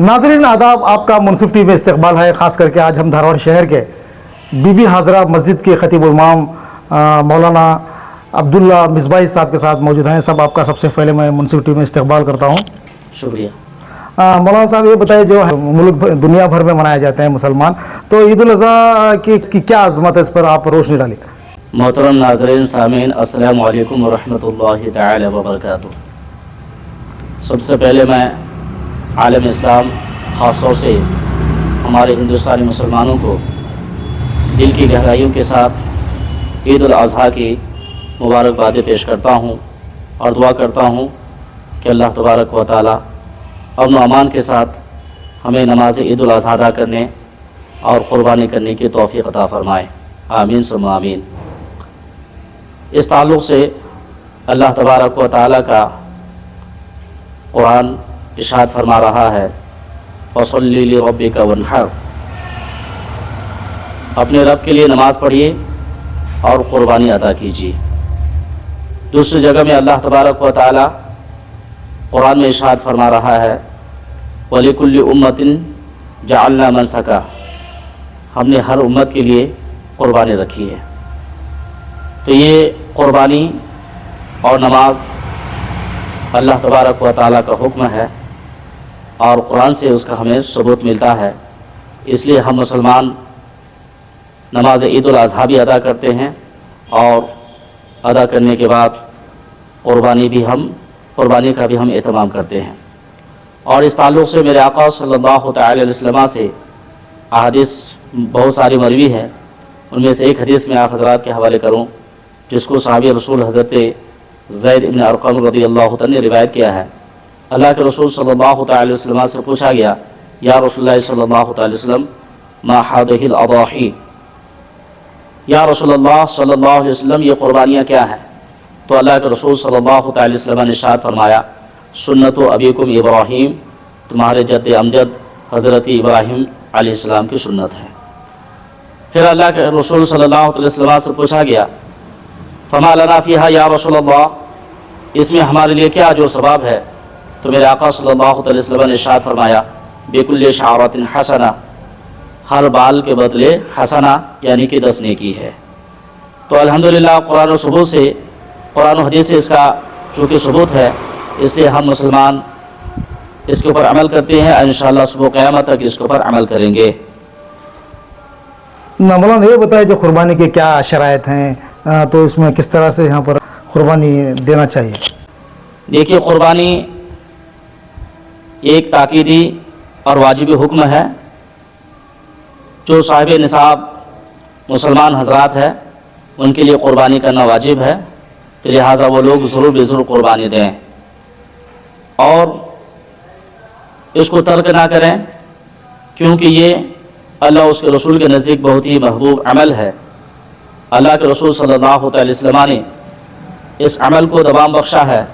ناظرین آداب، آپ کا منصف ٹی وی میں استقبال ہے۔ خاص کر کے آج ہم دھارواڑ شہر کے بی بی حاضرہ مسجد کے خطیب امام مولانا عبداللہ مصباحی صاحب کے ساتھ موجود ہیں۔ سب آپ کا سب سے پہلے میں منصف ٹی وی میں استقبال کرتا ہوں۔ شکریہ۔ مولانا صاحب یہ بتائیے، جو ملک دنیا بھر میں منائے جاتے ہیں مسلمان، تو عید الاضحیٰ کی کیا عظمت ہے، اس پر آپ روشنی ڈالیے۔ محترم ناظرین سامعین، السلام علیکم ورحمۃ اللہ تعالی وبرکاتہ۔ سب سے پہلے میں عالم اسلام، خاص طور سے ہمارے ہندوستانی مسلمانوں کو دل کی گہرائیوں کے ساتھ عید الاضحیٰ کی مبارکبادیں پیش کرتا ہوں اور دعا کرتا ہوں کہ اللہ تبارک و تعالی امن و امان کے ساتھ ہمیں نماز عید الاضحیٰ ادا کرنے اور قربانی کرنے کی توفیق عطا فرمائے، آمین ثم آمین۔ اس تعلق سے اللہ تبارک و تعالی کا قرآن ارشاد فرما رہا ہے، فَصَلِّ لِرَبِّكَ وَانْحَرْ، اپنے رب کے لیے نماز پڑھیے اور قربانی ادا کیجیے۔ دوسری جگہ میں اللہ تبارک و تعالی قرآن میں ارشاد فرما رہا ہے، وَلِكُلِّ أُمَّةٍ جَعَلْنَا مَنْسَكًا، ہم نے ہر امت کے لیے قربانی رکھی ہے۔ تو یہ قربانی اور نماز اللہ تبارک و تعالیٰ کا حکم ہے اور قرآن سے اس کا ہمیں ثبوت ملتا ہے۔ اس لیے ہم مسلمان نماز عید الاضحیٰ بھی ادا کرتے ہیں اور ادا کرنے کے بعد قربانی کا بھی ہم اہتمام کرتے ہیں۔ اور اس تعلق سے میرے آقا صلی اللہ تعالی علیہ وسلم سے احادیث بہت ساری مروی ہیں۔ ان میں سے ایک حدیث میں آپ حضرات کے حوالے کروں، جس کو صحابی رسول حضرت زید بن ارقم رضی اللہ تعالی نے روایت کیا ہے۔ اللہ کے رسول صلی اللہ تعالی وسلم سے پوچھا گیا، یا رسول اللہ صلی اللہ تعالی وسلم ما هذه الاضاحی، یا رسول اللہ صلی اللہ علیہ وسلم یہ قربانیاں کیا ہیں؟ تو اللہ کے رسول صلی اللہ تعالی وسلم نے ارشاد فرمایا، سنت ابیکم ابراہیم، تمہارے جد امجد حضرت ابراہیم علیہ السلام کی سنت ہے۔ پھر اللہ کے رسول صلی اللہ علیہ وسلم سے پوچھا گیا، فما لنا فیہا یا رسول اللہ، اس میں ہمارے لیے کیا اجر و ثواب ہے؟ تو میرے آقا صلی اللہ علیہ وسلم نے ارشاد فرمایا، بکل شعرۃ حسنہ، ہر بال کے بدلے حسنہ یعنی کہ 10 نیکی ہے۔ تو الحمدللہ قرآن و حدیث سے اس کا چونکہ ثبوت ہے، اس لیے ہم مسلمان اس کے اوپر عمل کرتے ہیں، انشاءاللہ صبح قیامت تک اس کے اوپر عمل کریں گے۔ مولانا یہ بتائیں، جو قربانی کے کیا شرائط ہیں، تو اس میں کس طرح سے یہاں پر قربانی دینا چاہیے؟ دیکھیے، قربانی ایک تاکیدی اور واجبی حکم ہے۔ جو صاحب نصاب مسلمان حضرات ہیں ان کے لیے قربانی کرنا واجب ہے، تو لہٰذا وہ لوگ ضرور بے ضرور قربانی دیں اور اس کو ترک نہ کریں، کیونکہ یہ اللہ اس کے رسول کے نزدیک بہت ہی محبوب عمل ہے۔ اللہ کے رسول صلی اللہ علیہ وسلم نے اس عمل کو دوام بخشا ہے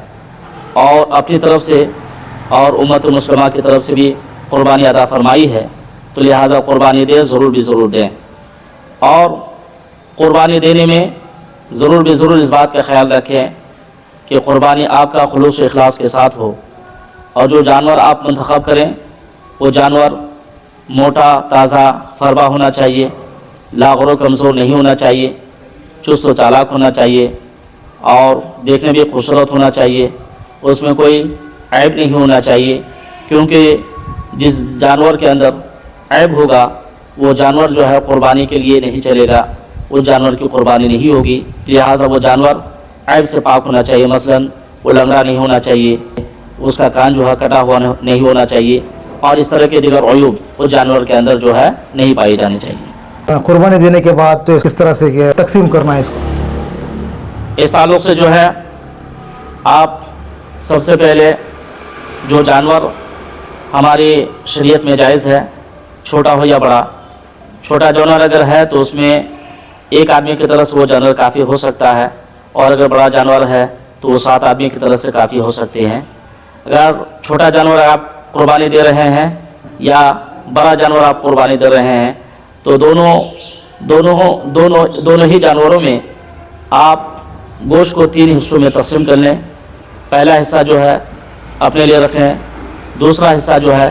اور اپنی طرف سے اور امت مسلمہ کی طرف سے بھی قربانی عطا فرمائی ہے، تو لہٰذا قربانی دیں، ضرور بھی ضرور دیں۔ اور قربانی دینے میں ضرور بھی ضرور اس بات کا خیال رکھیں کہ قربانی آپ کا خلوص و اخلاص کے ساتھ ہو، اور جو جانور آپ منتخب کریں وہ جانور موٹا تازہ فربا ہونا چاہیے، لاغر و کمزور نہیں ہونا چاہیے، چست و چالاک ہونا چاہیے اور دیکھنے بھی خوبصورت ہونا چاہیے، اس میں کوئی عیب نہیں ہونا چاہیے، کیونکہ جس جانور کے اندر عیب ہوگا وہ جانور جو ہے قربانی کے لیے نہیں چلے گا، اس جانور کی قربانی نہیں ہوگی۔ لہٰذا وہ جانور عیب سے پاک ہونا چاہیے، مثلا وہ لنگڑا نہیں ہونا چاہیے، اس کا کان جو ہے کٹا ہوا نہیں ہونا چاہیے، اور اس طرح کے دیگر عیوب اس جانور کے اندر جو ہے نہیں پائی جانی چاہیے۔ قربانی دینے کے بعد تو کس طرح سے تقسیم کرنا ہے اس کو؟ اس تعلق سے جو ہے آپ سب سے پہلے جو جانور ہماری شریعت میں جائز ہے، چھوٹا ہو یا بڑا، چھوٹا جانور اگر ہے تو اس میں ایک آدمی کی طرف سے وہ جانور کافی ہو سکتا ہے، اور اگر بڑا جانور ہے تو وہ 7 آدمی کی طرف سے کافی ہو سکتے ہیں۔ اگر چھوٹا جانور آپ قربانی دے رہے ہیں یا بڑا جانور آپ قربانی دے رہے ہیں تو دونوں ہی جانوروں میں آپ گوشت کو 3 حصوں میں تقسیم کر لیں۔ پہلا حصہ جو ہے اپنے لیے رکھیں، دوسرا حصہ جو ہے